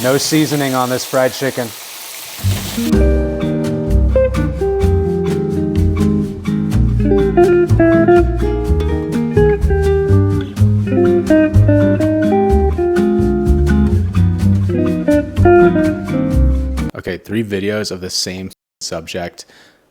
No seasoning on this fried chicken. Okay, 3 videos of the same subject.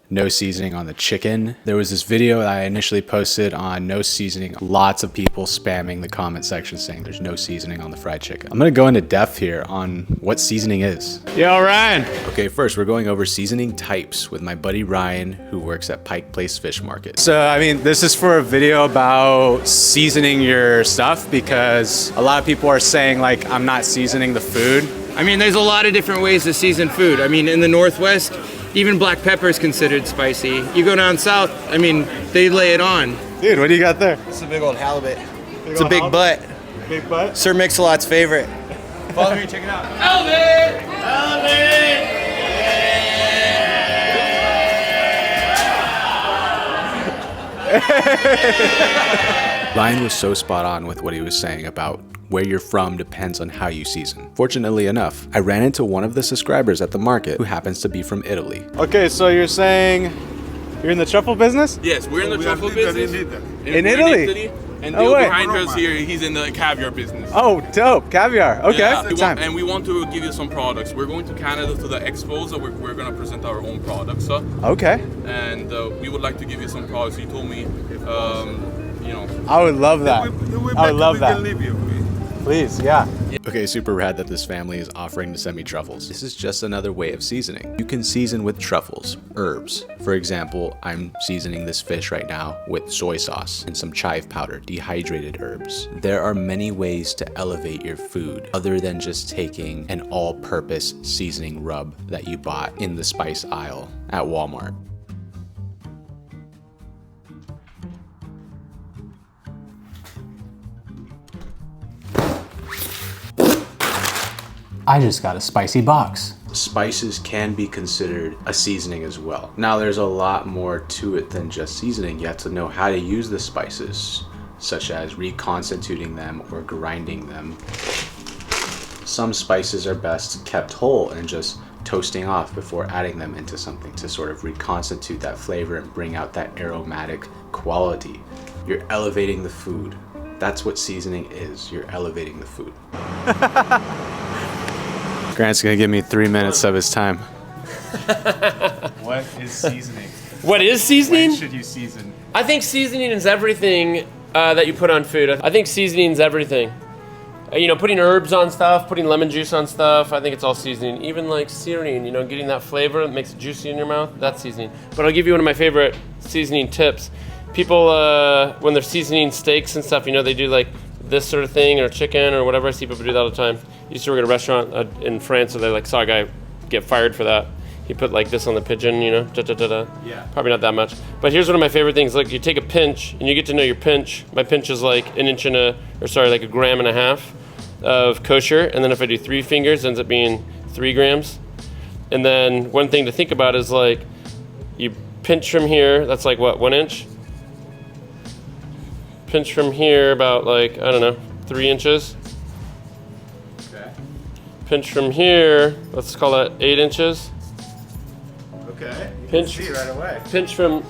No seasoning on the chicken. There was this video that I initially posted on no seasoning. Lots of people spamming the comment section saying there's no seasoning on the fried chicken. I'm gonna go into depth here on what seasoning is. Yo, Ryan. Okay, first we're going over seasoning types with my buddy Ryan, who works at Pike Place Fish Market. So, I mean, this is for a video about seasoning your stuff because a lot of people are saying like, I'm not seasoning the food. I mean, there's a lot of different ways to season food. I mean, in the Northwest, even black pepper is considered spicy. You go down south, I mean, they lay it on. Dude, what do you got there? It's a big old halibut. It's a big butt. Big butt? Sir Mix-a-Lot's favorite. Follow me, check it out. Halibut! Halibut! Ryan was so spot on with what he was saying about where you're from depends on how you season. Fortunately enough, I ran into one of the subscribers at the market who happens to be from Italy. Okay, so you're saying you're in the truffle business? Yes, we're in the truffle business. In Italy? And Bill behind us here, he's in the caviar business. Oh, dope. Caviar. Okay. Yeah, and we want to give you some products. We're going to Canada to the expos, so we're going to present our own products. Okay. And we would like to give you some products. He told me, you know. I would love that. I would love that. Leave you. Please, yeah. Okay, super rad that this family is offering to send me truffles. This is just another way of seasoning. You can season with truffles, herbs. For example, I'm seasoning this fish right now with soy sauce and some chive powder, dehydrated herbs. There are many ways to elevate your food other than just taking an all-purpose seasoning rub that you bought in the spice aisle at Walmart. I just got a spicy box. Spices can be considered a seasoning as well. Now there's a lot more to it than just seasoning. You have to know how to use the spices, such as reconstituting them or grinding them. Some spices are best kept whole and just toasting off before adding them into something to sort of reconstitute that flavor and bring out that aromatic quality. You're elevating the food. That's what seasoning is. You're elevating the food. Grant's gonna give me 3 minutes of his time. What is seasoning? What is seasoning? When should you season? I think seasoning is everything that you put on food. I think seasoning is everything. You know, putting herbs on stuff, putting lemon juice on stuff, I think it's all seasoning. Even like searing, you know, getting that flavor that makes it juicy in your mouth, that's seasoning. But I'll give you one of my favorite seasoning tips. People, when they're seasoning steaks and stuff, you know, they do like this sort of thing, or chicken or whatever. I see people do that all the time. I used to work at a restaurant in France, so they like saw a guy get fired for that. He put like this on the pigeon, you know, Yeah. Probably not that much. But here's one of my favorite things. Like, you take a pinch and you get to know your pinch. My pinch is like like a gram and a half of kosher. And then if I do 3 fingers, it ends up being 3 grams. And then one thing to think about is like, you pinch from here, that's like what, 1 inch? Pinch from here about like, I don't know, 3 inches. Okay. Pinch from here, let's call that 8 inches. Okay. You Pinch, can see right away. Pinch from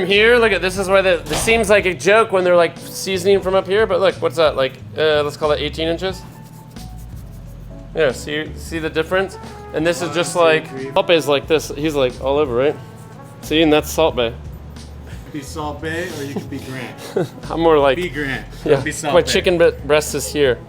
here. Look at this. Is why this seems like a joke when they're like seasoning from up here. But look, what's that? Like, let's call that 18 inches. Yeah. See the difference? And this is just like Salt Bay's like this. He's like all over, right? See, and that's Salt Bay. Be Salt Bay, or you could be Grant. I'm more like Be Grant. Yeah. Be Salt My Bay. chicken breast is here.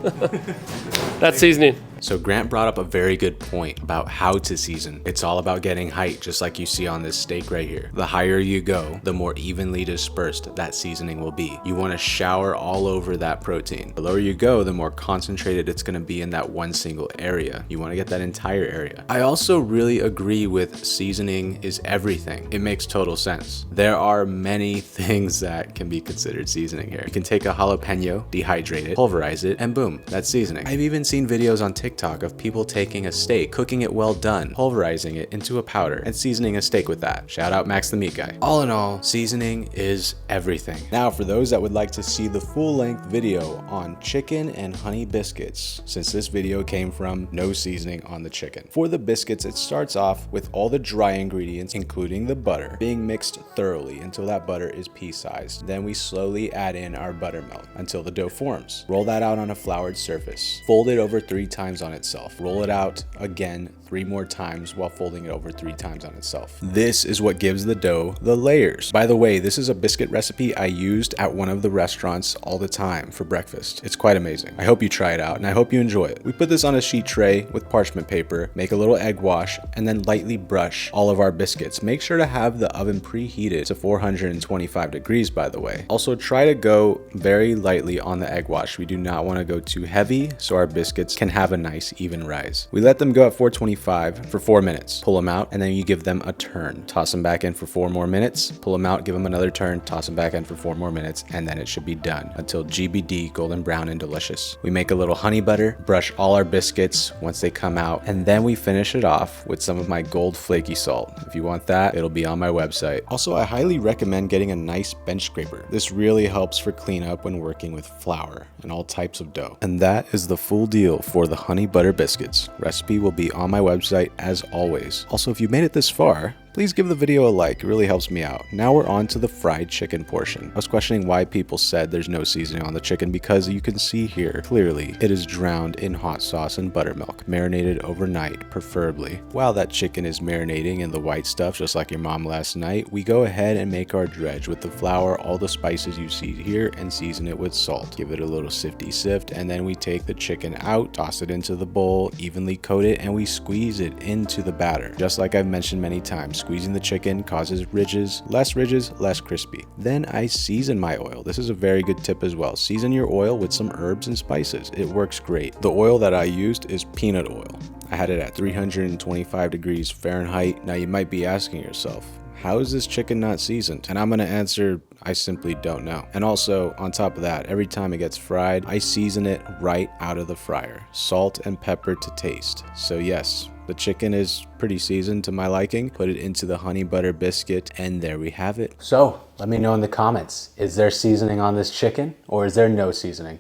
That's seasoning. So Grant brought up a very good point about how to season. It's all about getting height, just like you see on this steak right here. The higher you go, the more evenly dispersed that seasoning will be. You want to shower all over that protein. The lower you go, the more concentrated it's going to be in that one single area. You want to get that entire area. I also really agree with seasoning is everything. It makes total sense. There are many things that can be considered seasoning here. You can take a jalapeno, dehydrate it, pulverize it, and boom, that's seasoning. I've even seen videos on TikTok TikTok of people taking a steak, cooking it well done, pulverizing it into a powder, and seasoning a steak with that. Shout out Max the Meat Guy. All in all, seasoning is everything. Now for those that would like to see the full-length video on chicken and honey biscuits, since this video came from no seasoning on the chicken. For the biscuits, it starts off with all the dry ingredients, including the butter, being mixed thoroughly until that butter is pea-sized. Then we slowly add in our buttermilk until the dough forms. Roll that out on a floured surface. Fold it over 3 times on itself. Roll it out again 3 more times while folding it over 3 times on itself. This is what gives the dough the layers. By the way, this is a biscuit recipe I used at one of the restaurants all the time for breakfast. It's quite amazing. I hope you try it out and I hope you enjoy it. We put this on a sheet tray with parchment paper, make a little egg wash, and then lightly brush all of our biscuits. Make sure to have the oven preheated to 425 degrees, by the way. Also, try to go very lightly on the egg wash. We do not want to go too heavy so our biscuits can have a nice even rise. We let them go at 425 for 4 minutes. Pull them out and then you give them a turn. Toss them back in for 4 more minutes. Pull them out, give them another turn, toss them back in for 4 more minutes, and then it should be done until GBD, golden brown and delicious. We make a little honey butter, brush all our biscuits once they come out, and then we finish it off with some of my gold flaky salt. If you want that, it'll be on my website. Also, I highly recommend getting a nice bench scraper. This really helps for cleanup when working with flour and all types of dough. And that is the full deal for the honey butter biscuits. Recipe will be on my website as always. Also, if you made it this far, please give the video a like, it really helps me out. Now we're on to the fried chicken portion. I was questioning why people said there's no seasoning on the chicken because you can see here, clearly, it is drowned in hot sauce and buttermilk, marinated overnight, preferably. While that chicken is marinating in the white stuff, just like your mom last night, we go ahead and make our dredge with the flour, all the spices you see here, and season it with salt. Give it a little sifty sift, and then we take the chicken out, toss it into the bowl, evenly coat it, and we squeeze it into the batter. Just like I've mentioned many times, squeezing the chicken causes ridges, less crispy. Then I season my oil. This is a very good tip as well. Season your oil with some herbs and spices. It works great. The oil that I used is peanut oil. I had it at 325 degrees Fahrenheit. Now you might be asking yourself, how is this chicken not seasoned? And I'm gonna answer, I simply don't know. And also, on top of that, every time it gets fried, I season it right out of the fryer. Salt and pepper to taste. So yes, the chicken is pretty seasoned to my liking. Put it into the honey butter biscuit, and there we have it. So, let me know in the comments, is there seasoning on this chicken or is there no seasoning?